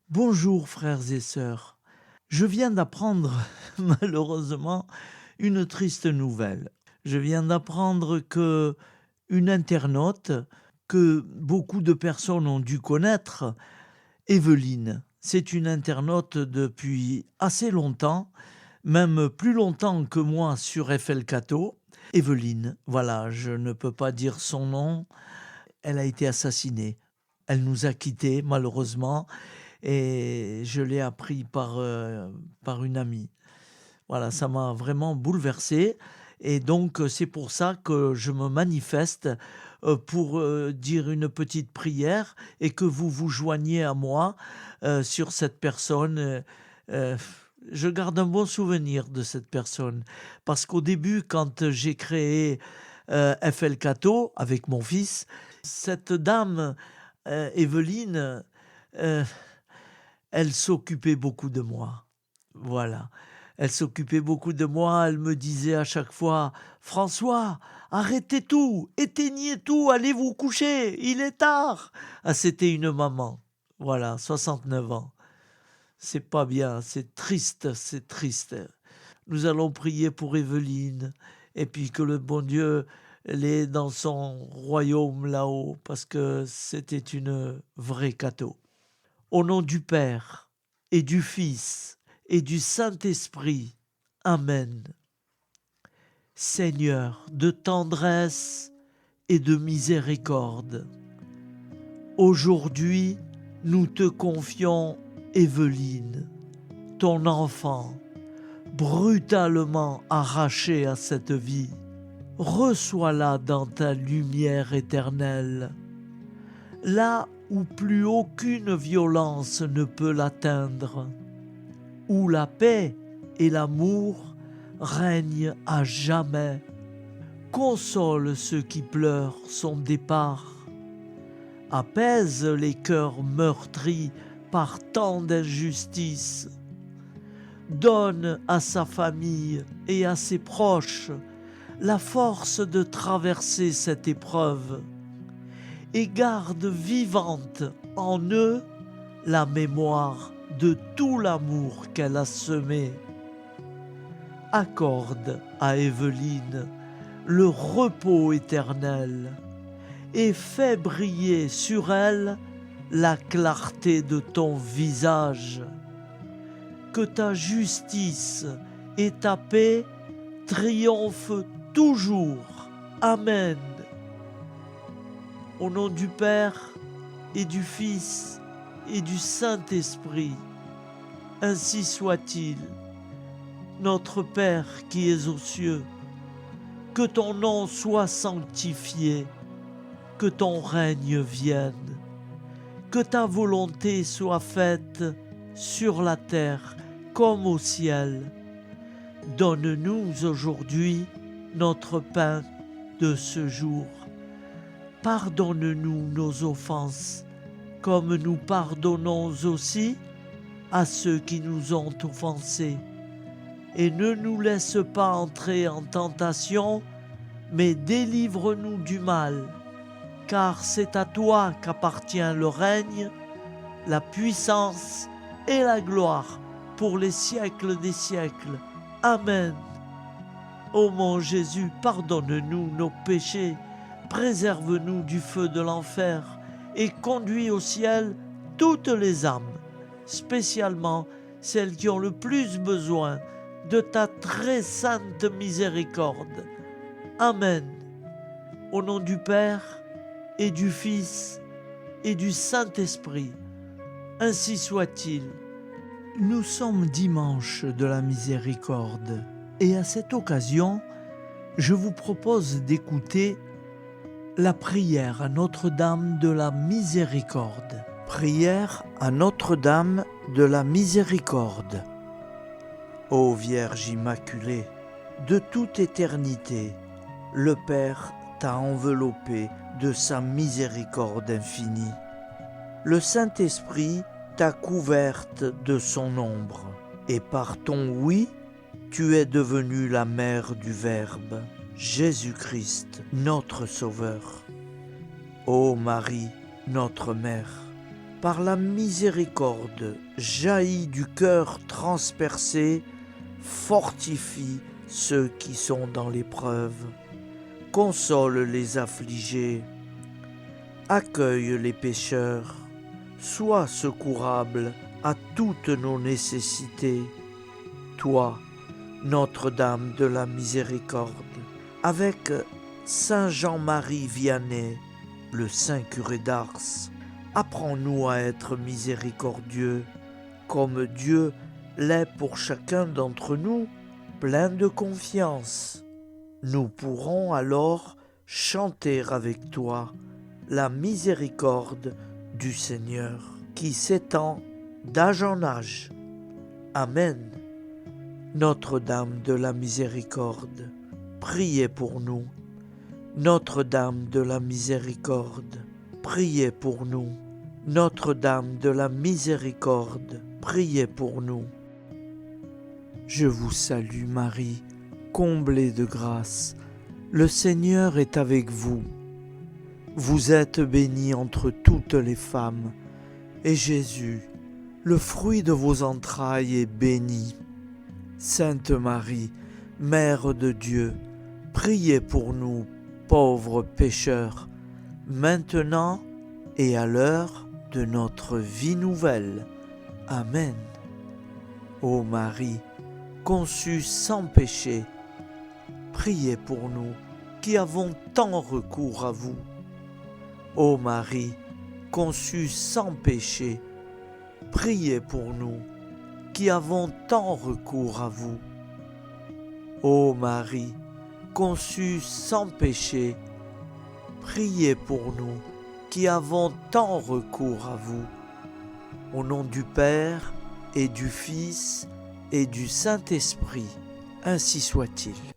Bonjour frères et sœurs. Je viens d'apprendre malheureusement une triste nouvelle. Je viens d'apprendre que une internaute que beaucoup de personnes ont dû connaître, Evelyne, c'est une internaute depuis assez longtemps, même plus longtemps que moi sur FL Evelyne, voilà, je ne peux pas dire son nom, elle a été assassinée. Elle nous a quittés malheureusement et je l'ai appris par une amie. Voilà, ça m'a vraiment bouleversé et donc c'est pour ça que je me manifeste pour dire une petite prière et que vous vous joigniez à moi sur cette personne. Euh, je garde un bon souvenir de cette personne parce qu'au début, quand j'ai créé FL Cato avec mon fils, cette dame, Evelyne, euh, elle s'occupait beaucoup de moi. Voilà. Elle s'occupait beaucoup de moi. Elle me disait à chaque fois, François, arrêtez tout, éteignez tout, allez vous coucher, il est tard. Ah, c'était une maman. Voilà, 69 ans. C'est pas bien, c'est triste, c'est triste. Nous allons prier pour Evelyne et puis que le bon Dieu l'ait dans son royaume là-haut parce que c'était une vraie cateau. Au nom du Père et du Fils et du Saint-Esprit. Amen. Seigneur de tendresse et de miséricorde, aujourd'hui nous te confions Evelyne, ton enfant, brutalement arrachée à cette vie. Reçois-la dans ta lumière éternelle, là où plus aucune violence ne peut l'atteindre, où la paix et l'amour règnent à jamais. Console ceux qui pleurent son départ, apaise les cœurs meurtris par tant d'injustices, donne à sa famille et à ses proches la force de traverser cette épreuve et garde vivante en eux la mémoire de tout l'amour qu'elle a semé. Accorde à Evelyne le repos éternel et fais briller sur elle la clarté de ton visage. Que ta justice et ta paix triomphent toujours. Amen. Au nom du Père et du Fils et du Saint-Esprit, ainsi soit-il. Notre Père qui es aux cieux, que ton nom soit sanctifié, que ton règne vienne, que ta volonté soit faite sur la terre comme au ciel. Donne-nous aujourd'hui notre pain de ce jour. Pardonne-nous nos offenses, comme nous pardonnons aussi à ceux qui nous ont offensés. Et ne nous laisse pas entrer en tentation, mais délivre-nous du mal, car c'est à toi qu'appartient le règne, la puissance et la gloire pour les siècles des siècles. Amen. Ô mon Jésus, pardonne-nous nos péchés, préserve-nous du feu de l'enfer et conduis au ciel toutes les âmes, spécialement celles qui ont le plus besoin de ta très sainte miséricorde. Amen. Au nom du Père et du Fils et du Saint-Esprit, ainsi soit-il. Nous sommes dimanche de la miséricorde et à cette occasion, je vous propose d'écouter la prière à Notre-Dame de la Miséricorde. Prière à Notre-Dame de la Miséricorde. Ô Vierge Immaculée, de toute éternité, le Père t'a enveloppée de sa miséricorde infinie. Le Saint-Esprit t'a couverte de son ombre, et par ton oui, tu es devenue la mère du Verbe, Jésus-Christ, notre Sauveur. Ô Marie, notre Mère, par la miséricorde jaillie du cœur transpercé, fortifie ceux qui sont dans l'épreuve, console les affligés, accueille les pécheurs, sois secourable à toutes nos nécessités. Toi, Notre-Dame de la Miséricorde, avec Saint Jean-Marie Vianney, le Saint curé d'Ars, apprends-nous à être miséricordieux, comme Dieu l'est pour chacun d'entre nous, plein de confiance. Nous pourrons alors chanter avec toi la miséricorde du Seigneur, qui s'étend d'âge en âge. Amen. Notre-Dame de la Miséricorde, priez pour nous. Notre-Dame de la Miséricorde, priez pour nous. Notre-Dame de la Miséricorde, priez pour nous. Je vous salue Marie, comblée de grâce. Le Seigneur est avec vous. Vous êtes bénie entre toutes les femmes, et Jésus, le fruit de vos entrailles, est béni. Sainte Marie, Mère de Dieu, priez pour nous, pauvres pécheurs, maintenant et à l'heure de notre vie nouvelle. Amen. Ô Marie, conçue sans péché, priez pour nous qui avons tant recours à vous. Ô Marie, conçue sans péché, priez pour nous qui avons tant recours à vous. Ô Marie, conçue sans péché, priez pour nous qui avons tant recours à vous. Au nom du Père et du Fils et du Saint-Esprit, ainsi soit-il.